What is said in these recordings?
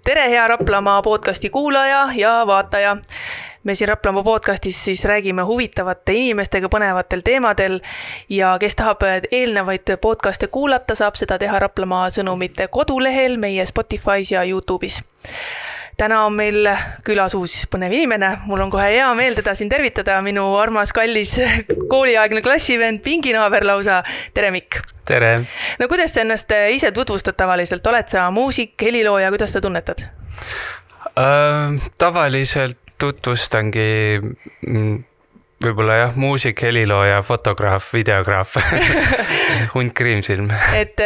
Tere, hea Raplamaa podcasti kuulaja ja vaataja. Me siin Raplamaa podcastis siis räägime huvitavate inimestega põnevatel teemadel ja kes tahab eelnevaid podcaste kuulata, saab seda teha Raplamaa sõnumite kodulehel, meie Spotify's ja YouTube'is. Täna on meil külas uus põnev inimene. Mul on kohe hea meel teda siin tervitada. Minu armas kallis kooliaegne klassivend, pinginaaber lausa. Tere, Mikk! Tere! No kuidas sa ennast ise tutvustad tavaliselt? Oled sa muusik, helilooja, kuidas sa tunnetad? Tavaliselt tutvustangi võib-olla jah, muusik, helilooja, fotograaf, videograaf, hunt kriimsilm. Et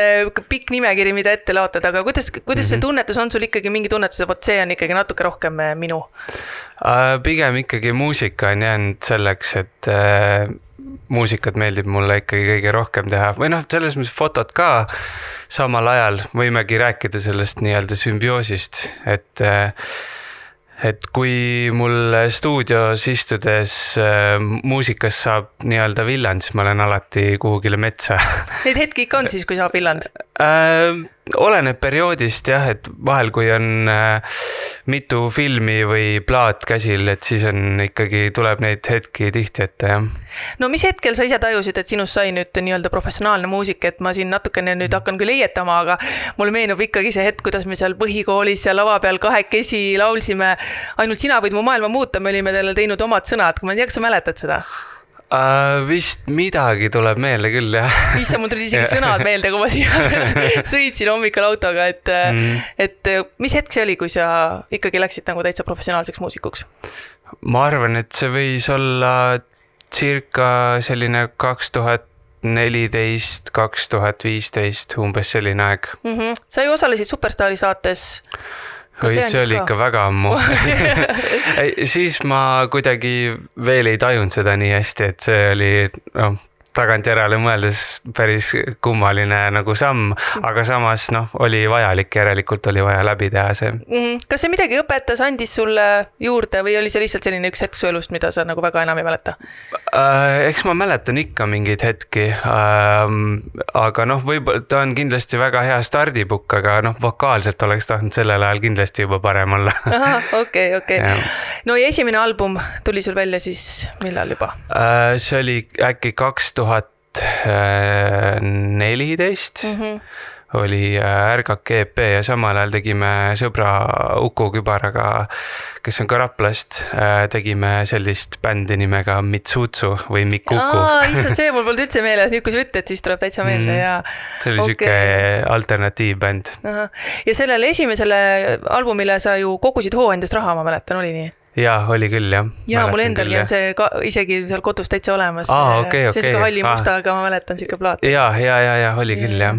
pikk nimekiri, mida ette laotad, aga kuidas see tunnetus on sul ikkagi mingi tunnetus, et see on ikkagi natuke rohkem minu? Pigem ikkagi muusika on jäänud selleks, et muusikat meeldib mulle ikkagi kõige rohkem teha. Või selles mõttes fotot ka samal ajal võimegi rääkida sellest nii-öelda sümbioosist, et kui mul stuudios istudes muusikas saab nii-öelda villand, siis ma olen alati kuhugile metsa. Neid hetki ikka on siis, kui saab villand? Oleneb perioodist jah, et vahel kui on mitu filmi või plaat käsil, et siis on ikkagi tuleb neid hetki tihti ette, jah. No mis hetkel sa ise tajusid, et sinust sai nüüd nii-öelda professionaalne muusik, et ma siin natukene nüüd hakkan küll eietama, aga mul meenub ikkagi see hetk, kuidas me seal põhikoolis ja lava peal kahekesi laulsime. Ainult sina võid mu maailma muuta, me olime teile teinud omad sõnad, kui ma ei tea, kas sa mäletad seda? Vist midagi tuleb meelde küll, jah. Issa, mul tuli isegi sõnad meelde, kui ma siia sõitsin hommikul autoga, et mis hetk see oli, kui sa ikkagi läksid nagu täitsa professionaalseks muusikuks? Ma arvan, et see võis olla circa selline 2014, 2015, umbes selline aeg. Sa ju osalesid Superstaari saates. See oli ikka väga ammu. Siis ma kuidagi veel ei tajunud seda nii hästi, et see oli tagantjärele mõeldes päris kummaline nagu samm, aga samas oli vajalik, järelikult oli vaja läbi teha see. Kas see midagi õpetas, andis sulle juurde või oli see lihtsalt selline üks hetk su elust, mida sa nagu väga enam ei mäleta? Eks ma mäletan ikka mingeid hetki, aga võib-olla ta on kindlasti väga hea stardipukk, aga vokaalselt oleks tahtnud sellel ajal kindlasti juba parem olla. Okei. No ja esimene album tuli sul välja siis millal juba? See oli äkki 2014 oli Ärgak EP ja samal ajal tegime sõbra Uku Kübaraga, kes on ka Raplast, tegime sellist bändi nimega Mitsutsu või Mikuku. Issand, see mul polnud üldse meeles, nüüd kui sa ütled, siis tuleb täitsa meelde. See oli süke alternatiivbänd. Ja sellele esimesele albumile sa ju kogusid hoo endast raha, ma mäletan, oli nii? Jaa, oli küll, jah. Jaa, mul endalgi on see isegi seal kodus täitsa olemas. Okay. See on halli musta, aga ma mäletan siuke plaat. Jaa, oli küll, jah.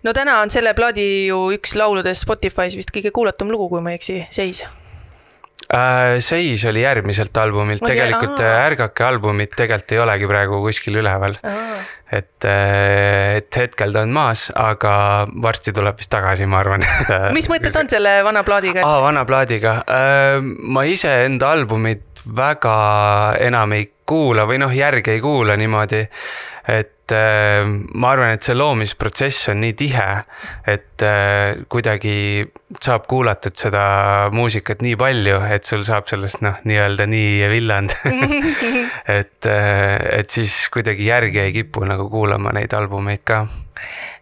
No täna on selle plaadi ju üks lauludes Spotify's vist kõige kuulatum lugu, kui ma ei eksi, Seis. Seis oli järgmiselt albumilt, tegelikult Ärgake albumit tegelikult ei olegi praegu kuskil üleval. Et hetkel ta on maas, aga varsti tuleb vist tagasi, ma arvan. Mis mõtted on selle vana plaadiga? Vana plaadiga. Ma ise enda albumit väga enam ei kuula või järgi ei kuula niimoodi, et ma arvan, et see loomisprotsess on nii tihe, et kuidagi saab kuulatud seda muusikat nii palju, et sul saab sellest nii-öelda nii villand. et siis kuidagi järgi ei kipu nagu kuulama neid albumeid ka.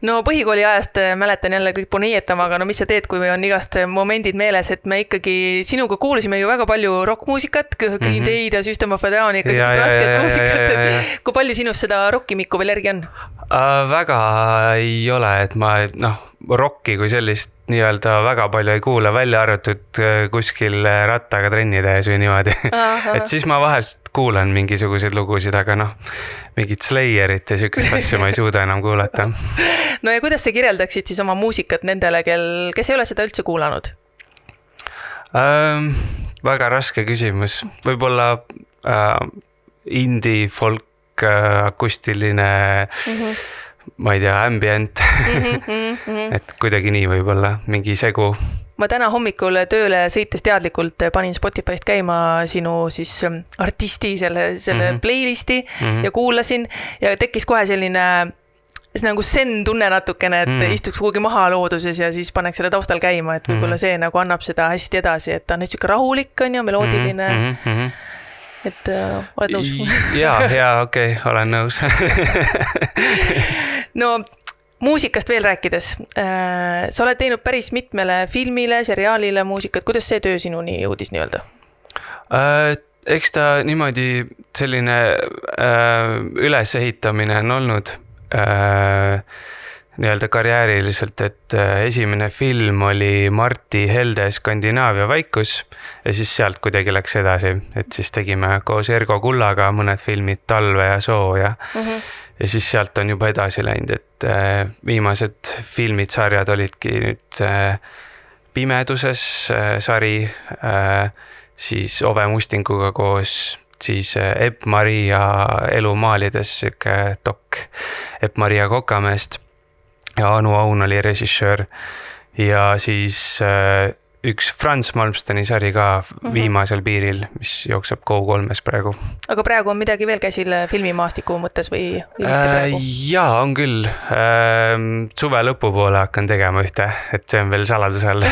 No põhikooli ajast mäletan jälle kõik ponietama, aga mis sa teed, kui on igast momendid meeles, et me ikkagi sinuga kuulasime ju väga palju rockmuusikat, Green Day'd ja System of a Down'i, rasket muusikat. Kui palju sinust seda rockimikku veel järgi on? Väga ei ole, et ma rocki kui sellist nii-öelda väga palju ei kuula, välja arvatud kuskil rattaga trenni tees või niimoodi. Et siis ma vahest kuulan mingisuguseid lugusid, aga mingit Slayerit ja sükest asju ma ei suuda enam kuulata. No ja kuidas sa kirjeldaksid siis oma muusikat nendele, kes ei ole seda üldse kuulanud? Väga raske küsimus. Võib-olla indie, folk, akustiline ma ei tea, ambient, et kuidagi nii võib-olla, mingi segu. Ma täna hommikul tööle sõites teadlikult panin Spotify'st käima sinu siis artisti selle playlisti ja kuulasin ja tekkis kohe selline nagu sen tunne natukene, et istuks kuhugi maha looduses ja siis paneks selle taustal käima, et võib-olla see nagu annab seda hästi edasi, et ta on hästi rahulik, on ju, meloodiline. Et oled nõus? Jaa, okei, olen nõus. No, muusikast veel rääkides. Sa oled teinud päris mitmele filmile, seriaalile muusikat. Kuidas see töö sinuni jõudis nii-öelda? Eks ta niimoodi selline ülesehitamine on olnud nii-öelda karjääriliselt, et esimene film oli Martti Helde Skandinaavia vaikus ja siis sealt kuidagi läks edasi, et siis tegime koos Ergo Kullaga mõned filmid Talve ja Soo ja siis sealt on juba edasi läinud, et viimased filmid, sarjad olidki nüüd Pimeduses sari, siis Ove Mustinguga koos, siis Epp-Maria elumaalides siuke dok Epp-Maria Kokameest ja Anu Aun oli režissöör ja siis üks Frans Malmsteni sari ka viimasel piiril, mis jookseb Go3-s praegu. Aga praegu on midagi veel käsil filmimaastiku mõttes või mitte praegu? Jaa, on küll. Suve lõpupoole hakkan tegema ühte, et see on veel saladuse all.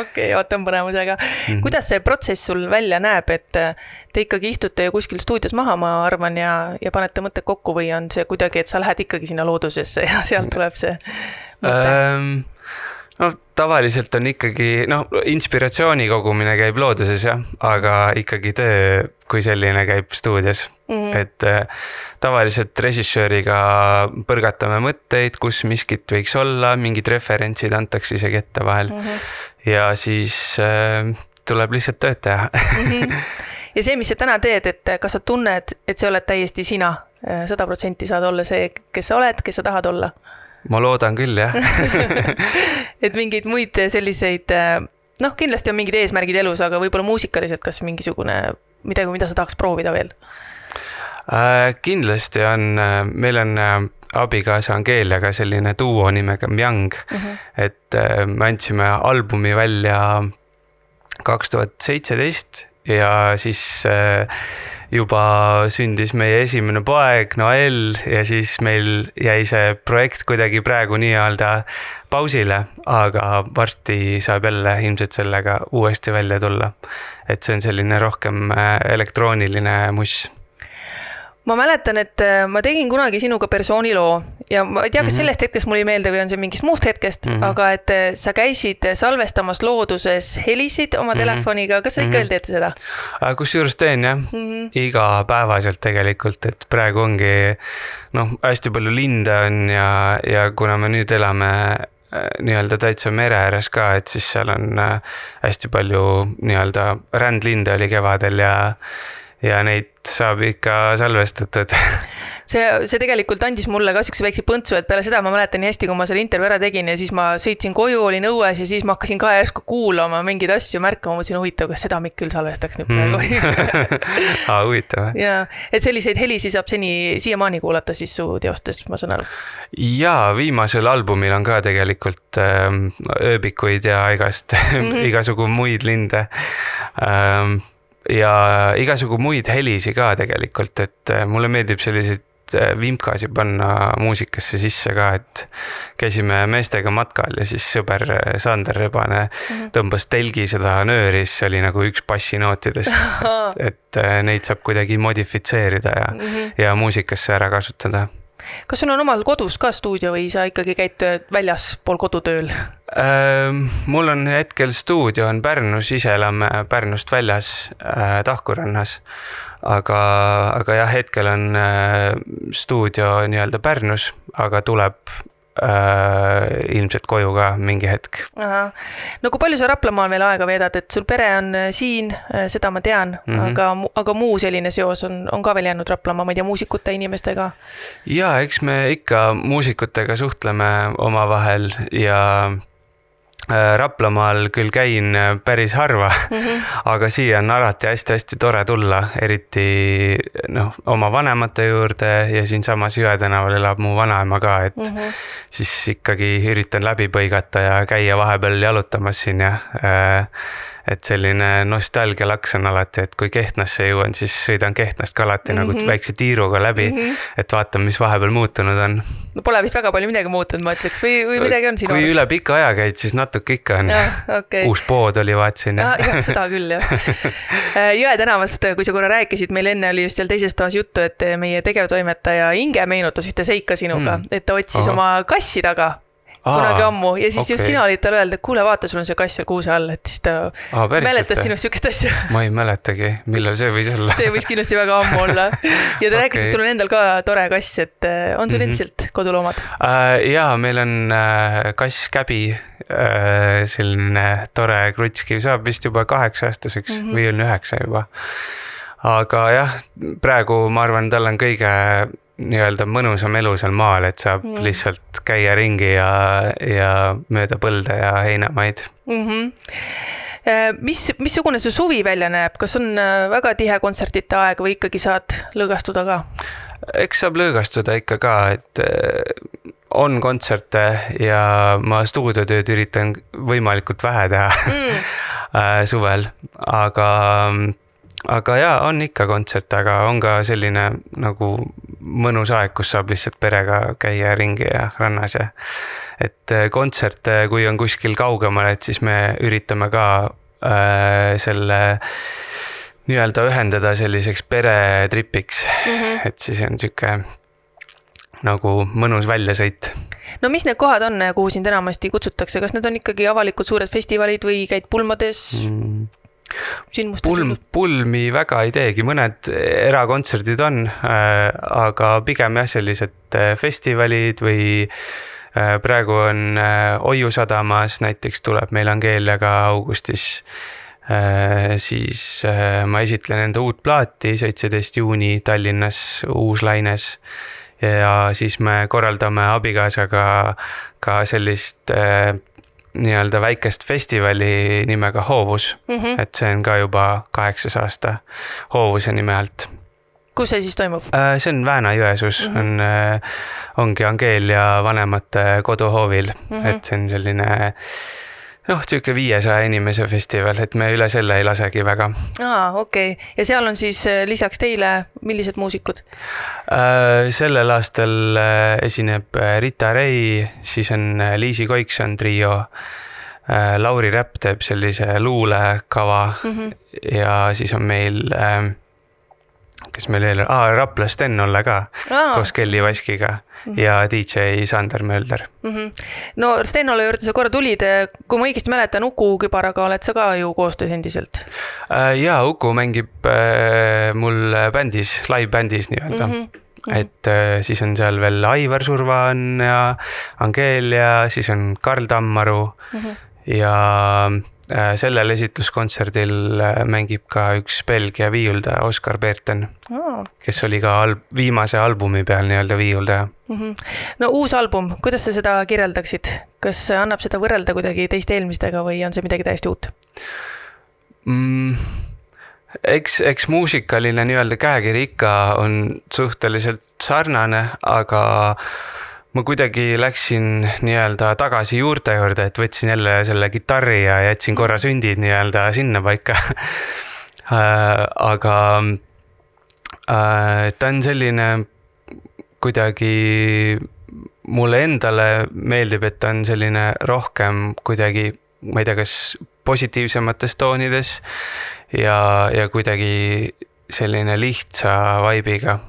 Okei, ootan põnemusega. Kuidas see protsess sul välja näeb, et te ikkagi istute ju kuskil stuudios maha, ma arvan, ja panete mõtted kokku või on see kuidagi, et sa lähed ikkagi sinna loodusesse ja sealt tuleb see mõte? No tavaliselt on ikkagi, inspiratsiooni kogumine käib looduses, aga ikkagi töö kui selline käib stuudios. Et tavaliselt režissööriga põrgatame mõtteid, kus miskit võiks olla, mingid referentsid antakse isegi ette vahel. Ja siis tuleb lihtsalt tööd teha. Ja see, mis sa täna teed, et kas sa tunned, et see oled täiesti sina, 100% saad olla see, kes sa oled, kes sa tahad olla? Ma loodan küll, jah. Et mingeid muid selliseid, kindlasti on mingid eesmärgid elus, aga võib-olla muusikaliselt kas mingisugune midagi, mida sa tahaks proovida veel? Kindlasti on, meil on abikaasa Angeliaga selline duo nimega Myang, et me andsime albumi välja 2017 ja siis juba sündis meie esimene poeg, Noel, ja siis meil jäi see projekt kuidagi praegu nii-öelda pausile, aga varsti saab jälle ilmselt sellega uuesti välja tulla. Et see on selline rohkem elektrooniline muss. Ma mäletan, et ma tegin kunagi sinuga persooniloo ja ma ei tea, kas sellest hetkest mul ei meelde või on see mingist muust hetkest, aga et sa käisid salvestamas looduses helisid oma telefoniga, kas sa ikka veel teed seda? Kusjuures teen, jah. Igapäevaselt tegelikult, et praegu ongi hästi palju linde on ja kuna me nüüd elame nii-öelda täitsa mere ääres ka, et siis seal on hästi palju nii-öelda rändlinde oli kevadel ja neid saab ikka salvestatud. See tegelikult andis mulle ka sükse väikse põntsu, et peale seda ma mäletan nii hästi, kui ma selle intervjuu ära tegin ja siis ma sõitsin koju, olin õues ja siis ma hakkasin ka järsku kuulama mingeid asju, märkama, mõtlesin huvitav, kas seda Mikk küll salvestaks nüüd praegu. Huvitav. Ja, et selliseid helisi saab siiamaani kuulata siis su teostest, ma saan aru. Jaa, viimasel albumil on ka tegelikult ööbikuid ja igasugu muid linde. Ja igasugu muid helisi ka tegelikult, et mulle meeldib selliseid vimkasi panna muusikasse sisse ka, et käisime meestega matkal ja siis sõber Sander Rebane tõmbas telgi seda nööris, see oli nagu üks bassinootidest, et neid saab kuidagi modifitseerida ja muusikasse ära kasutada. Kas sul on omal kodus ka stuudio või sa ikkagi käid väljas pool kodutööl? Mul on hetkel stuudio on Pärnus, ise elame Pärnust väljas Tahkurannas, aga jah, hetkel on stuudio nii-öelda Pärnus, aga tuleb ilmselt koju ka mingi hetk. Aha. No kui palju sa Raplamaal veel aega veedad, et sul pere on siin, seda ma tean, aga muu selline seos on ka veel jäänud Raplamaa, ma ei tea, muusikute inimestega? Jaa, eks me ikka muusikutega suhtleme omavahel ja Raplamaal küll käin päris harva, aga siia on alati hästi-hästi tore tulla, eriti oma vanemate juurde ja siin samas Jõe tänaval elab mu vanaema ka, et siis ikkagi üritan läbi põigata ja käia vahepeal jalutamas siin ja et selline nostalgialaks on alati, et kui Kehtnasse jõuan, siis sõidan Kehtnast ka alati nagu väikse tiiruga läbi, et vaatan, mis vahepeal muutunud on. No pole vist väga palju midagi muutunud, ma ütleks, või midagi on sinu kui üle pika aja käid, siis natuke ikka on. Okay. Uus pood oli, vaatasin. Jah, seda küll, jah. Jõe tänavast, kui sa korra rääkisid, meil enne oli just seal teises toas juttu, et meie tegevtoimetaja Inge meenutas ühte seika sinuga, et ta otsis oma kassi taga kunagi ammu ja siis just sina olid talle öelda, et kuule, vaata, sul on see kass seal kuuse all, et siis ta mäletas sinust sihukest asja. Ma ei mäletagi, millal see võis olla. See võis kindlasti väga ammu olla. Ja ta rääkis, et sul on endal ka tore kass, et on sul endiselt koduloomad? Jaa, meil on kass Käbi, selline tore krutski, saab vist juba 8-aastaseks või on 9 juba. Aga jah, praegu ma arvan, tal on kõige nii-öelda mõnusam elu seal maal, et saab lihtsalt käia ringi ja mööda põlde ja heinamaid. Missugune see suvi välja näeb? Kas on väga tihe kontsertite aeg või ikkagi saad lõõgastuda ka? Eks saab lõõgastuda ikka ka, et on kontserte ja ma stuudiotööd üritan võimalikult vähe teha suvel, aga jaa, on ikka kontsert, aga on ka selline nagu mõnus aeg, kus saab lihtsalt perega käia ringi ja rannas ja et kontserte, kui on kuskil kaugemal, et siis me üritame ka selle nii-öelda ühendada selliseks peretripiks, et siis on siuke nagu mõnus väljasõit. No mis need kohad on, kuhu sind enamasti kutsutakse? Kas need on ikkagi avalikud suured festivalid või käid pulmades? Pulmi väga ei teegi, mõned erakontserdid on, aga pigem jah, sellised festivalid või praegu on Oiu sadamas, näiteks tuleb meil Angeeliaga augustis, siis ma esitlen enda uut plaati 17. juuni Tallinnas Uuslaines ja siis me korraldame abikaasaga ka sellist nii-öelda väikest festivali nimega Hoovus, et see on ka juba 8. aasta Hoovuse nime alt. Kus see siis toimub? See on Vääna-Jõesuus, ongi Angeelia vanemate koduhoovil, et see on selline tüüke 500 inimese festival, et me üle selle ei lasegi väga. Okei. Ja seal on siis lisaks teile, millised muusikud? Sellel aastal esineb Rita Ray, siis on Liisi Koikson trio, Lauri Räpp teeb sellise luulekava ja siis on meil, kes meil veel, Rapla Sten-Olle ka, koos Kelly Vaskiga ja DJ Sander Mölder. No Sten-Olle juurde sa korra tulid, kui ma õigesti mäletan, Uku Kübaraga oled sa ka ju koostöös endiselt? Jaa, Uku mängib mul bändis, live-bändis nii-öelda. Et siis on seal veel Aivar Surva on ja Angeelia, siis on Karl Tammaru ja sellel esitluskontserdil mängib ka üks Belgia viiuldaja, Oskar Peerten, kes oli ka viimase albumi peal nii-öelda viiuldaja. No uus album, kuidas sa seda kirjeldaksid? Kas annab seda võrrelda kuidagi teiste eelmistega või on see midagi täiesti uut? Eks muusikaline nii-öelda käekiri ikka on suhteliselt sarnane, aga ma kuidagi läksin nii-öelda tagasi juurte juurde, et võtsin jälle selle kitarri ja jätsin korra sündid nii-öelda sinna paika. Aga ta on selline kuidagi, mulle endale meeldib, et ta on selline rohkem kuidagi, ma ei tea, kas positiivsemates toonides ja kuidagi selline lihtsa vaibiga.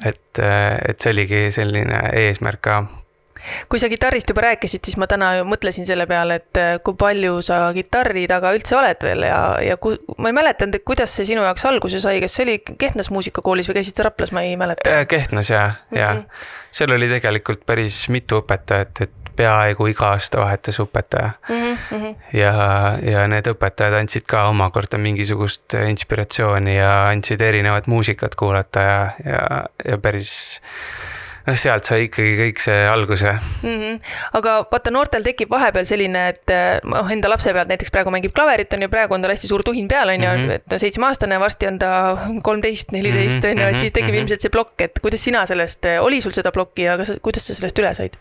Et see oligi selline eesmärk ka. Kui sa kitarrist juba rääkisid, siis ma täna mõtlesin selle peale, et kui palju sa kitarri taga üldse oled veel ja ma ei mäletanud, et kuidas see sinu jaoks alguse sai, kas see oli Kehtnas muusikakoolis või käisid sa Raplas, ma ei mäleta? Kehtnas ja. Seal oli tegelikult päris mitu õpetajat, et peaaegu iga aasta vahetas õpetaja. Ja need õpetajad andsid ka omakorda mingisugust inspiratsiooni ja andsid erinevat muusikat kuulata ja päris sealt sai ikkagi kõik see alguse. Aga vaata, noortel tekib vahepeal selline, et enda lapse pealt näiteks praegu mängib klaverit on ja praegu on tal hästi suur tuhin peal on ja 7-aastane, varsti on ta 13, 14 on ja siis tekib ilmselt see plokk, et kuidas sina sellest, oli sul seda plokki ja kuidas sa sellest üle said?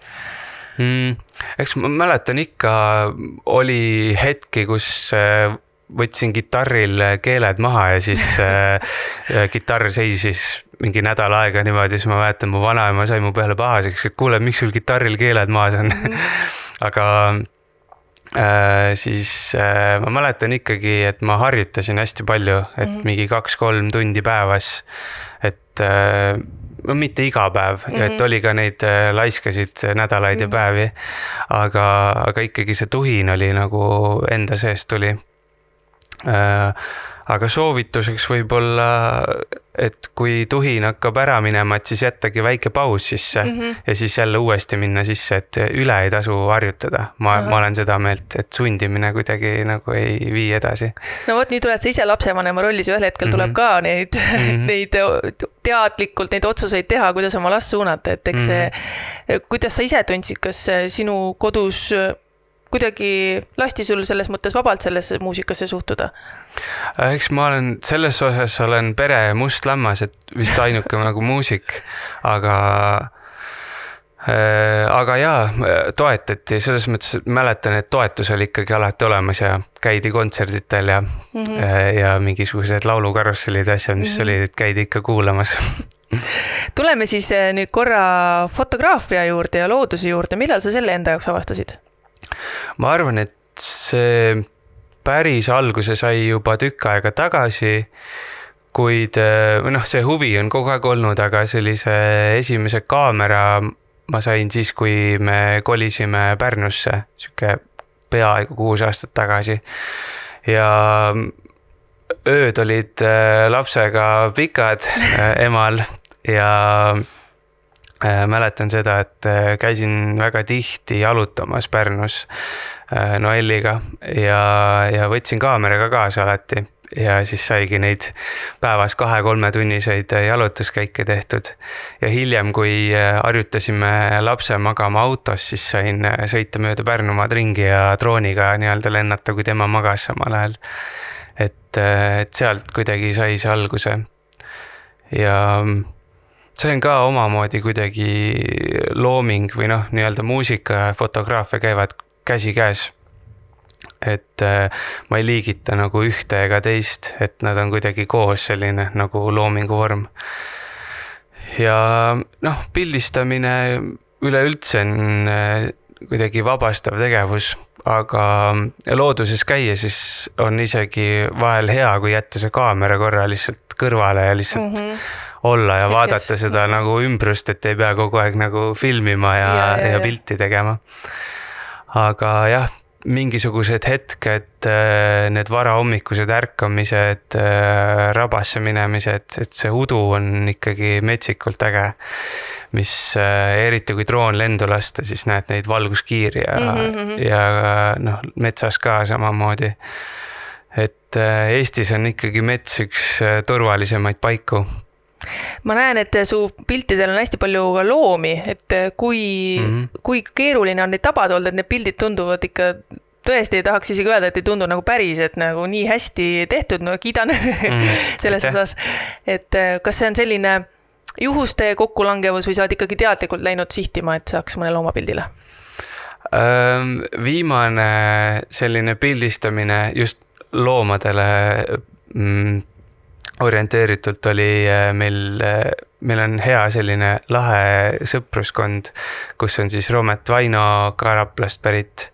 Eks ma mäletan ikka oli hetki, kus võtsin kitarril keeled maha ja siis kitarr seisis mingi nädal aega niimoodi, siis ma mäletan, mu vanaema sai mu peale pahaseks, et kuule, miks sul kitarril keeled maas on. Aga siis ma mäletan ikkagi, et ma harjutasin hästi palju, et mingi 2-3 tundi päevas, et no mitte iga päev, et oli ka neid laiskasid nädalaid ja päevi, aga ikkagi see tuhin oli nagu enda seest tuli. Aga soovituseks võib-olla, et kui tuhin hakkab ära minema, et siis jättagi väike paus sisse ja siis jälle uuesti minna sisse, et üle ei tasu harjutada. Ma olen seda meelt, et sundimine kuidagi nagu ei vii edasi. No vot, nüüd oled sa ise lapsevanema rollis ja ühel hetkel tuleb ka neid teadlikult neid otsuseid teha, kuidas oma last suunata, et eks see, kuidas sa ise tundsid, kas sinu kodus kuidagi lasti sul selles mõttes vabalt sellesse muusikasse suhtuda? Eks ma olen, selles osas olen pere must lammas, et vist ainuke nagu muusik, aga jaa, toetati, selles mõttes mäletan, et toetus oli ikkagi alati olemas ja käidi kontserditel ja mingisugused laulukarusselid asjad, mis olid, et käidi ikka kuulamas. Tuleme siis nüüd korra fotograafia juurde ja looduse juurde. Millal sa selle enda jaoks avastasid? Ma arvan, et see päris alguse sai juba tükk aega tagasi, kuid see huvi on kogu aeg olnud, aga sellise esimese kaamera ma sain siis, kui me kolisime Pärnusse, siuke peaaegu 6 aastat tagasi. Ja ööd olid lapsega pikad emal ja mäletan seda, et käisin väga tihti jalutamas Pärnus Noelliga ja võtsin kaameraga kaasa alati ja siis saigi neid päevas 2-3 tunniseid jalutuskäike tehtud. Ja hiljem, kui harjutasime lapse magama autos, siis sain sõita mööda Pärnumaad ringi ja drooniga nii-öelda lennata, kui tema magas samal ajal. Et sealt kuidagi sai see alguse. Ja see on ka omamoodi kuidagi looming või nii-öelda muusika ja fotograafia käivad käsi käes. Et ma ei liigita nagu ühte ega teist, et nad on kuidagi koos selline nagu loomingu vorm. Ja pildistamine üleüldse on kuidagi vabastav tegevus, aga looduses käia siis on isegi vahel hea, kui jätta see kaamera korra lihtsalt kõrvale ja lihtsalt olla ja vaadata seda nagu ümbrust, et ei pea kogu aeg nagu filmima ja pilti tegema. Aga jah, mingisugused hetked, need varahommikused ärkamised, rabasse minemised, et see udu on ikkagi metsikult äge, mis eriti kui droon lendu lasta, siis näed neid valguskiiri ja metsas ka samamoodi. Et Eestis on ikkagi mets üks turvalisemaid paiku. Ma näen, et su piltidel on hästi palju ka loomi, et kui keeruline on neid tabada olnud, et need pildid tunduvad ikka, tõesti ei tahaks isegi öelda, et ei tundu nagu päris, et nagu nii hästi tehtud, kiidan selles osas. Et kas see on selline juhuste kokkulangevus või sa oled ikkagi teadlikult läinud sihtima, et saaks mõne loomapildile? Viimane selline pildistamine just loomadele orienteeritult oli meil on hea selline lahe sõpruskond, kus on siis Roomet Vaino Karaplast pärit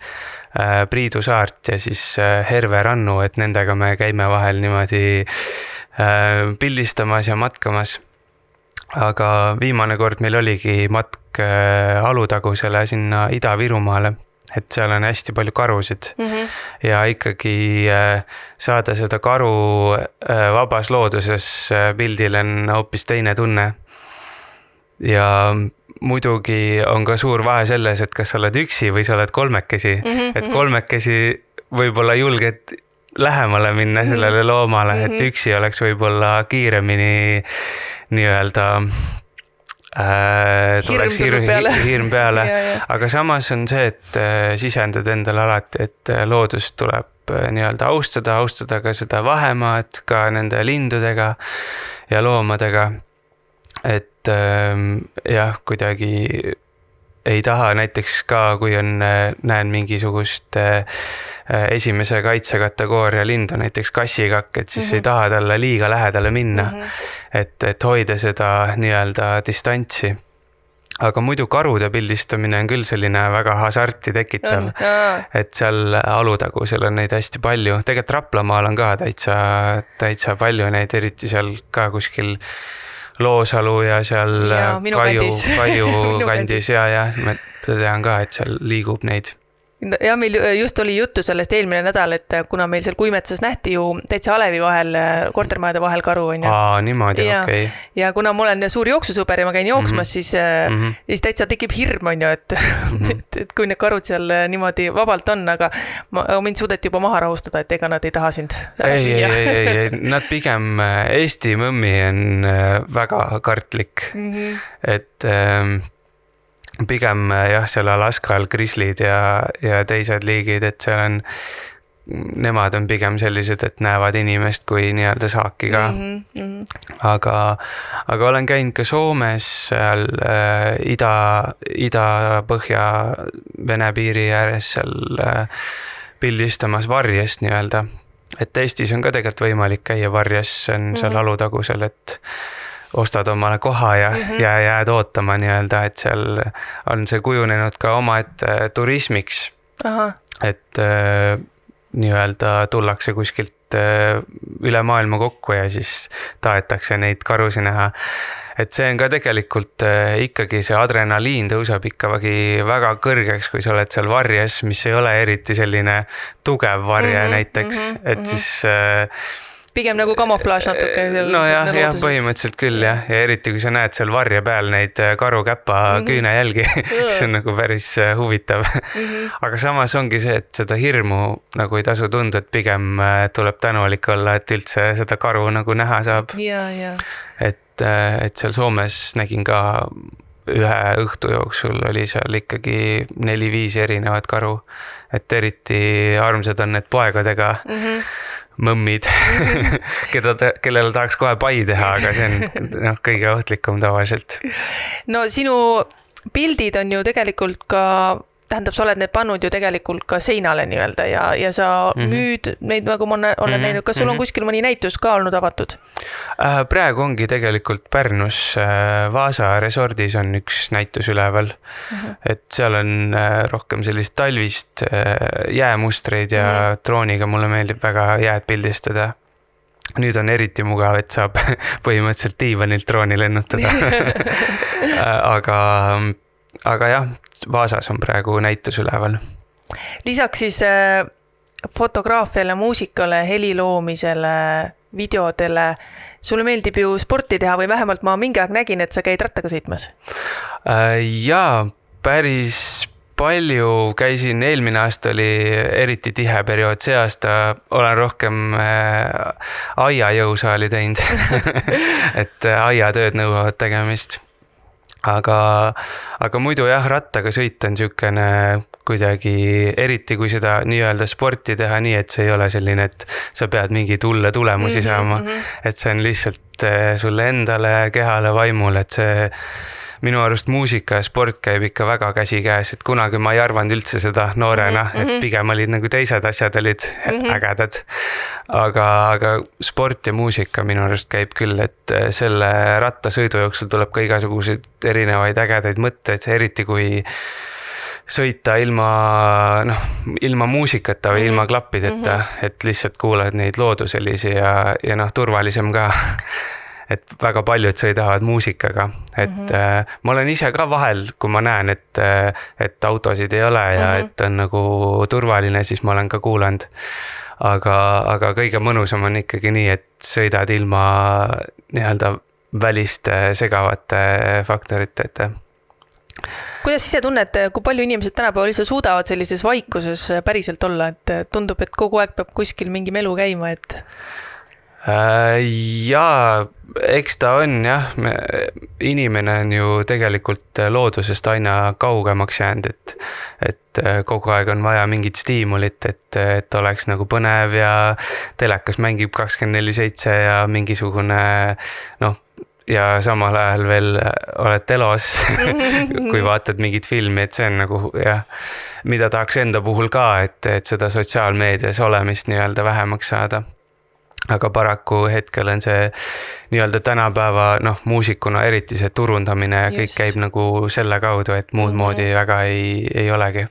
Priidu Saart ja siis Herve Rannu, et nendega me käime vahel niimoodi pildistamas ja matkamas. Aga viimane kord meil oligi matk Alutagusele sinna Ida-Virumaale, et seal on hästi palju karusid ja ikkagi saada seda karu vabas looduses pildil on hoopis teine tunne. Ja muidugi on ka suur vahe selles, et kas sa oled üksi või sa oled kolmekesi, et kolmekesi võib-olla julged lähemale minna sellele loomale, et üksi oleks võib-olla kiiremini nii-öelda tuleks hirm peale, aga samas on see, et sisendad endale alati, et loodust tuleb nii-öelda austada ka seda vahemaad, ka nende lindudega ja loomadega, et jah, kuidagi ei taha näiteks ka, kui näen mingisugust esimese kaitsekategooria lindu, näiteks kassikakk, et siis ei taha talle liiga lähedale minna, et hoida seda nii-öelda distantsi. Aga muidu karude pildistamine on küll selline väga hasarti tekitav, et seal Alutagusel on neid hästi palju. Tegelikult Raplamaal on ka täitsa palju neid, eriti seal ka kuskil Loosalu ja seal Kaiu kandis ja ma tean ka, et seal liigub neid. Ja meil just oli juttu sellest eelmine nädal, et kuna meil seal Kuimetsas nähti ju täitsa alevi vahel, kortermajade vahel karu on ju. Niimoodi, okei. Ja kuna ma olen suur jooksusõber ja ma käin jooksmas, siis täitsa tekib hirm on ju, et kui need karud seal niimoodi vabalt on, aga mind suudeti juba maha rahustada, et ega nad ei taha sind. Ei, nad pigem, Eesti mõmmi on väga kartlik, et pigem jah, seal Alaskal grislid ja teised liigid, et seal on, nemad on pigem sellised, et näevad inimest kui nii-öelda saaki ka. Aga olen käinud ka Soomes, seal ida-põhja Vene piiri ääres seal pildistamas Varjes nii-öelda. Et Eestis on ka tegelikult võimalik käia Varjes, on seal Alutagusel, et ostad omale koha ja jääd ootama nii-öelda, et seal on see kujunenud ka omaette turismiks. Et nii-öelda tullakse kuskilt üle maailma kokku ja siis tahetakse neid karusi näha. Et see on ka tegelikult ikkagi see adrenaliin tõuseb ikka väga kõrgeks, kui sa oled seal Varjes, mis ei ole eriti selline tugev varje näiteks, et siis pigem nagu kamuflaaž natuke. No jah, põhimõtteliselt küll ja eriti kui sa näed seal varje peal neid karukäpa küünejälgi, see on nagu päris huvitav. Aga samas ongi see, et seda hirmu nagu ei tasu tunda, et pigem tuleb tänulik olla, et üldse seda karu nagu näha saab. Et seal Soomes nägin ka ühe õhtu jooksul oli seal ikkagi 4-5 erinevat karu, et eriti armsad on need poegadega mõmmid, kellele tahaks kohe pai teha, aga see on kõige ohtlikum tavaliselt. No sinu pildid on ju tegelikult ka, tähendab, sa oled need pannud ju tegelikult ka seinale nii-öelda ja sa müüd neid, nagu ma olen näinud. Kas sul on kuskil mõni näitus ka olnud avatud? Praegu ongi tegelikult Pärnus Vaasa resordis on üks näitus üleval, et seal on rohkem sellist talvist jäämustreid ja drooniga mulle meeldib väga jääd pildistada. Nüüd on eriti mugav, et saab põhimõtteliselt diivanilt drooni lennutada. Aga jah, Vaasas on praegu näitus üleval. Lisaks siis fotograafiale, muusikale, heliloomisele, videodele. Sulle meeldib ju sporti teha või vähemalt ma mingi aeg nägin, et sa käid rattaga sõitmas? Jaa, päris palju käisin, eelmine aasta oli eriti tihe periood, see aasta olen rohkem aiajõusaali teinud, et aiatööd nõuavad tegemist. Aga muidu jah, rattaga sõit on niisugune kuidagi, eriti kui seda nii-öelda sporti teha nii, et see ei ole selline, et sa pead mingi tulle tulemusi saama, et see on lihtsalt sulle endale, kehale, vaimule, et see minu arust muusika ja sport käib ikka väga käsi käes, et kunagi ma ei arvanud üldse seda noorena, et pigem olid nagu teised asjad olid ägedad. Aga sport ja muusika minu arust käib küll, et selle rattasõidu jooksul tuleb ka igasuguseid erinevaid ägedaid mõtteid, eriti kui sõita ilma muusikata või ilma klappideta, et lihtsalt kuuled neid looduselisi ja turvalisem ka. Et väga paljud sõidavad muusikaga, et ma olen ise ka vahel, kui ma näen, et autosid ei ole ja et on nagu turvaline, siis ma olen ka kuulanud. Aga kõige mõnusam on ikkagi nii, et sõidad ilma nii-öelda väliste segavate faktorite. Kuidas ise tunned, kui palju inimesed tänapäeval ise suudavad sellises vaikuses päriselt olla, et tundub, et kogu aeg peab kuskil mingi melu käima, et... Jaa, eks ta on jah, inimene on ju tegelikult loodusest aina kaugemaks jäänud, et kogu aeg on vaja mingit stiimulit, et oleks nagu põnev ja telekas mängib 24/7 ja mingisugune ja samal ajal veel oled telos, kui vaatad mingit filmi, et see on nagu jah, mida tahaks enda puhul ka, et seda sotsiaalmeedias olemist nii-öelda vähemaks saada. Aga paraku hetkel on see nii-öelda tänapäeva muusikuna eriti see turundamine ja kõik käib nagu selle kaudu, et muud moodi väga ei olegi.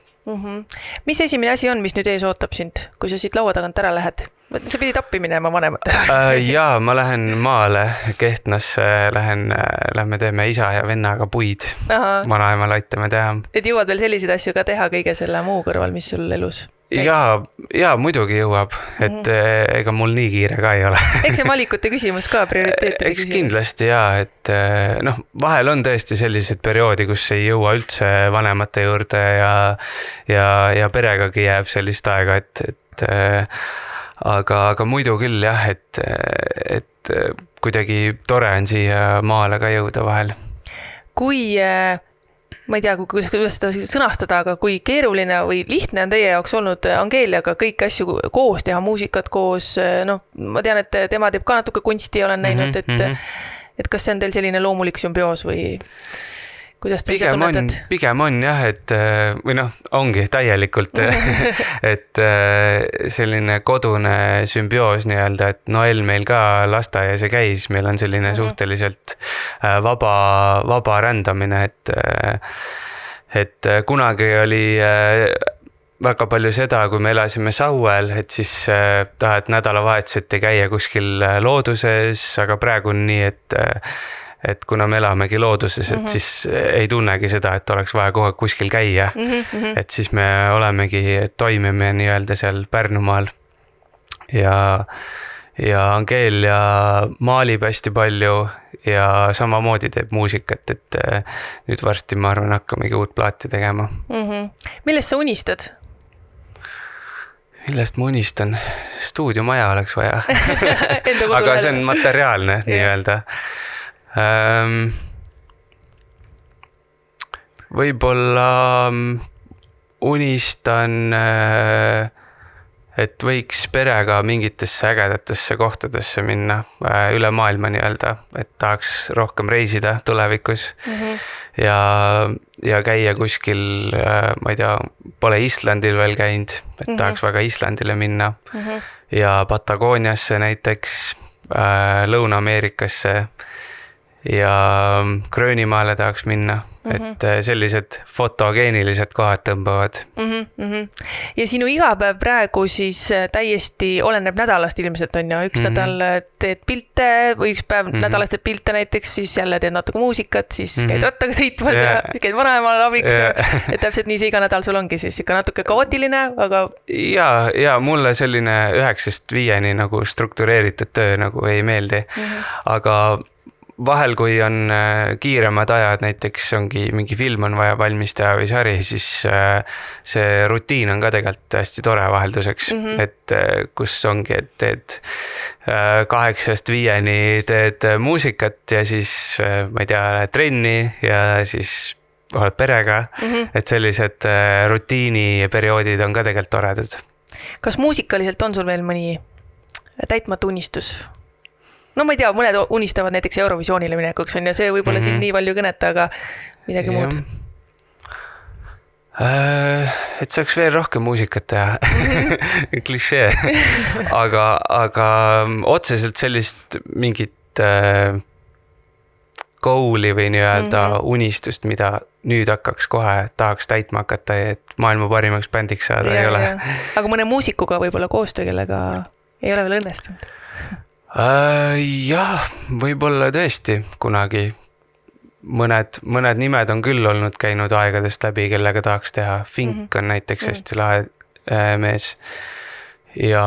Mis esimene asi on, mis nüüd ees ootab sind, kui sa siit laua tagant ära lähed? Sa pidid appi minema vanematele. Jaa, ma lähen maale Kehtnasse, lähme teeme isa ja vennaga puid. Vanaemal aitame teha. Et jõuad veel selliseid asju ka teha kõige selle muu kõrval, mis sul elus? Jaa, muidugi jõuab, et ega mul nii kiire ka ei ole. Eks see valikute küsimus ka, prioriteetide küsimus? Eks kindlasti jaa, et vahel on tõesti sellised perioodi, kus ei jõua üldse vanemate juurde ja peregagi jääb sellist aega, et aga muidu küll jah, et kuidagi tore on siia maale ka jõuda vahel. Kui ma ei tea, kuidas seda sõnastada, aga kui keeruline või lihtne on teie jaoks olnud Angeeliaga kõik asju koos teha, muusikat koos, ma tean, et tema teeb ka natuke kunsti ja olen näinud, et kas see on teil selline loomulik sümbioos või kuidas te ise tunnetad? Pigem on jah, et või ongi täielikult, et selline kodune sümbioos nii-öelda, et Noel meil ka lasteaias ja käis, meil on selline suhteliselt vaba rändamine, et kunagi oli väga palju seda, kui me elasime Sauel, et siis tahad nädalavahetuseti käia kuskil looduses, aga praegu on nii, et kuna me elamegi looduses, et siis ei tunnegi seda, et oleks vaja kogu aeg kuskil käia. Et siis me toimime nii-öelda seal Pärnumaal ja Angeelia maalib hästi palju ja samamoodi teeb muusikat, et nüüd varsti ma arvan hakkamegi uut plaati tegema. Millest sa unistad? Millest ma unistan? Stuudiomaja oleks vaja. Aga see on materiaalne nii-öelda. Võib-olla unistan, et võiks perega mingitesse ägedatesse kohtadesse minna üle maailma nii-öelda, et tahaks rohkem reisida tulevikus ja käia kuskil, ma ei tea, pole Islandil veel käinud, et tahaks väga Islandile minna ja Patagooniasse näiteks, Lõuna-Ameerikasse ja Gröönimaale tahaks minna, et sellised fotogeenilised kohad tõmbavad. Ja sinu igapäev praegu siis täiesti oleneb nädalast ilmselt on ja üks nädal teed pilte või üks päev nädalast teed pilte näiteks, siis jälle teed natuke muusikat, siis käid rattaga sõitmas ja käid vanaemal abiks. Et täpselt nii see iga nädal sul ongi siis ikka natuke kaootiline, aga... Ja mulle selline 9-5 nagu struktureeritud töö nagu ei meeldi, aga vahel, kui on kiiremad ajad, näiteks ongi mingi film on vaja valmis teha või sari, siis see rutiin on ka tegelikult hästi tore vahelduseks, et kus ongi, et teed 8-5 teed muusikat ja siis, ma ei tea, lähed trenni ja siis oled perega, et sellised rutiiniperioodid on ka tegelikult toredad. Kas muusikaliselt on sul veel mõni täitmatu unistus? No ma ei tea, mõned unistavad näiteks Eurovisioonile minekuks on ja see võib-olla siin nii palju kõneta, aga midagi muud. Et saaks veel rohkem muusikat teha. Klišee. Aga otseselt sellist mingit goali või nii-öelda unistust, mida nüüd hakkaks kohe, tahaks täitma hakata, et maailma parimaks bändiks saada ei ole. Aga mõne muusikuga võib-olla koostöö, kellega ei ole veel õnnestunud? Jah, võib-olla tõesti kunagi. Mõned nimed on küll olnud käinud aegadest läbi, kellega tahaks teha. Fink on näiteks hästi lahe mees. Ja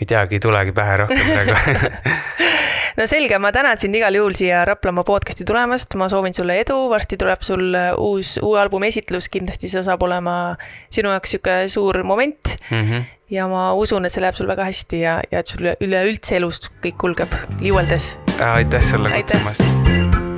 ei teagi, tulegi pähe rohkem praegu. No selge, ma tänan sind igal juhul siia Raplamaa podcasti tulemast. Ma soovin sulle edu, varsti tuleb sul uue albumi esitlus. Kindlasti see saab olema sinu jaoks siuke suur moment. Ja ma usun, et see läheb sul väga hästi ja et sul üleüldse elust kõik kulgeb liueldes. Aitäh sulle kutsumast.